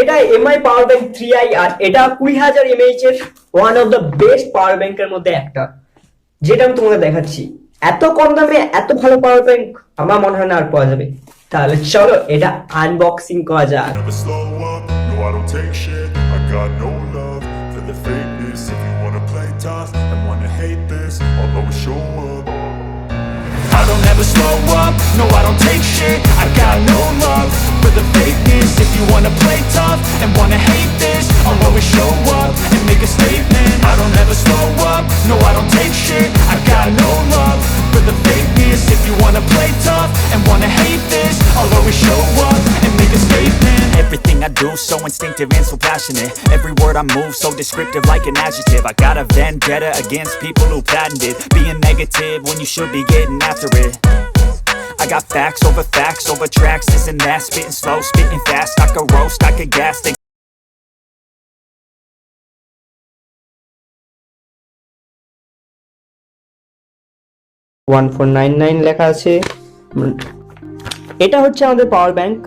এটা MI power bank 3i আর এটা 20,000 mAh এর ওয়ান অফ দ্য বেস্ট পাওয়ার ব্যাংকের মধ্যে একটা, যেটা আমি তোমাকে দেখাচ্ছি। এত কম দামে এত ভালো পাওয়ার ব্যাংক আমার মনে হয় না আর পাওয়া যাবে। তাহলে চলো এটা আনবক্সিং করা যাক। I don't ever slow up, no I don't take shit. I got no love for the fakeness. If you wanna play tough and wanna hate this, I'll always show up and make a statement. I don't ever slow up, no I don't take shit. I got no love for the fakeness. If you wanna play tough and wanna hate this, I'll always show up and make a statement. Everything I do so instinctive and so passionate. Every word I move so descriptive like an adjective. I got a vendetta against people who patented being negative when you should be getting after it. I got facts over tracks, this and that. Spitting slow, spitting fast, I could roast, I could gas. 1499 লেখা আছে। এটা হচ্ছে আমাদের power bank.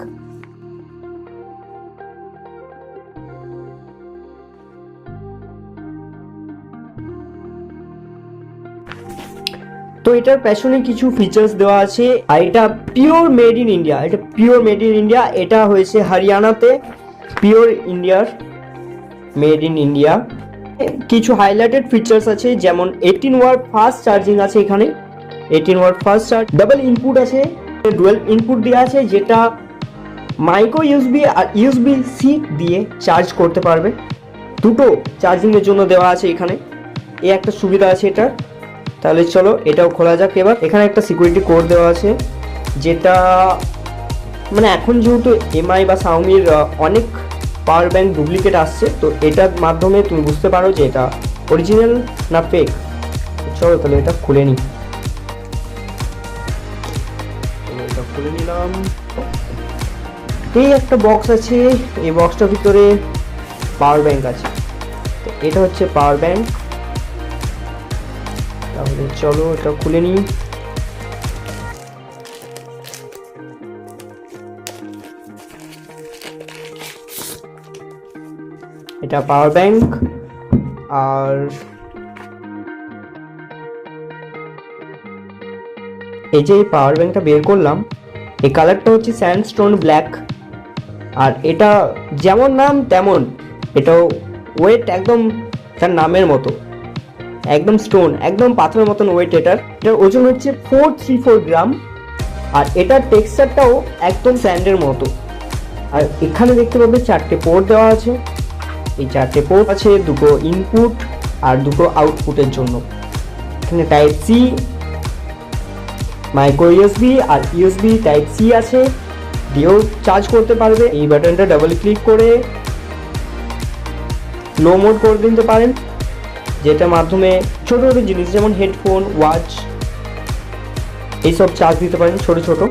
তো এটার পেছনে কিছু features দেওয়া আছে আর এটা পিওর মেড ইন ইন্ডিয়া। এটা পিওর মেড ইন ইন্ডিয়া, এটা হয়েছে হরিয়ানাতে, পিওর ইন্ডিয়ার মেড ইন ইন্ডিয়া। কিছু হাইলাইটেড ফিচার্স আছে যেমন 18 ওয়াট ফাস্ট চার্জিং আছে এখানে, 18 watt fast charge, double input আছে, ডুয়াল ইনপুট দেওয়া আছে যেটা মাইক্রো ইউএসবি আর ইউএসবি সি দিয়ে চার্জ করতে পারবে। দুটো চার্জিং এর জন্য দেওয়া আছে এখানে, এই একটা সুবিধা আছে এটা। তাহলে চলো এটাও খোলা যাক এবার। এখানে একটা সিকিউরিটি কোড দেওয়া আছে যেটা মানে এখন যেহেতু এমআই বা শাওমির অনেক পাওয়ার ব্যাংক ডুপ্লিকেট আসছে, তো এটার মাধ্যমে তুমি বুঝতে পারো যে এটা অরিজিনাল না ফেক। চলো তাহলে এটা খুলে নিই। এটা খুলে নিলাম। এই একটা বক্স আছে, এই বক্সটার ভিতরে পাওয়ার ব্যাংক আছে। তো এটা হচ্ছে পাওয়ার ব্যাংক। তাহলে চলো এটা খুলে নিই। এটা পাওয়ার ব্যাংক আর এই যে পাওয়ার ব্যাংকটা বের করলাম, এই কালারটা হচ্ছে স্যান্ডস্টোন ব্ল্যাক। আর এটা যেমন নাম তেমন, এটাও ওয়েট একদম তার নামের মতো, একদম স্টোন, একদম পাথরের মতন ওয়েট। এটার ওজন হচ্ছে 434 গ্রাম আর এটার টেক্সচারটাও একদম স্যান্ডের মতো। আর এখানে দেখতে পাবে 4টে পোর্ট দেওয়া আছে। এই 4টে পোর্ট আছে, দুটো ইনপুট আর দুটো আউটপুটের জন্য। এখানে টাইপ সি, মাইক্রো ইউএসবি আর ইউএসবি টাইপ সি আছে, দিয়েও চার্জ করতে পারবে। এই বাটনটা ডাবল ক্লিক করে লো মোড করে দিতে পারেন, যেটার মাধ্যমে ছোট ছোট জিনিস যেমন হেডফোন, ওয়াচ এইসব চার্জ দিতে পারেন ছোট ছোট।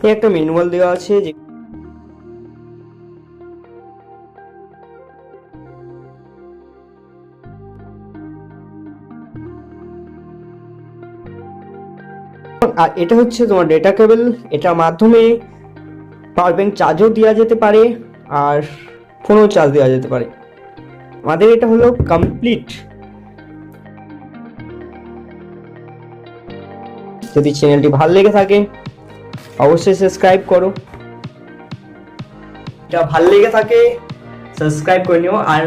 এই একটা ম্যানুয়াল দেওয়া আছে যে আর এটা হচ্ছে তোমার ডেটা কেবল। এটার মাধ্যমে পাওয়ার ব্যাংক চার্জও দেওয়া যেতে পারে আর ফোনও চার্জ দেওয়া যেতে পারে। আমাদের এটা হলো কমপ্লিট। যদি চ্যানেলটি ভালো লেগে থাকে অবশ্যই সাবস্ক্রাইব করো। এটা ভালো লেগে থাকে সাবস্ক্রাইব করে নিও। আর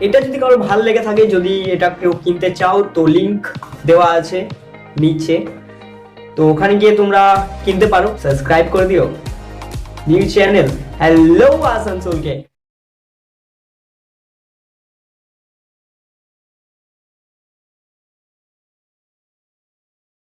এটা যদি কারো ভালো লেগে থাকে, যদি এটা কেউ কিনতে চাও, তো লিংক দেওয়া আছে নিচে, তো ওখানে গিয়ে তোমরা কিনতে পারো। সাবস্ক্রাইব করে দিও নিউ চ্যানেল। হ্যালো আসানসোলকে।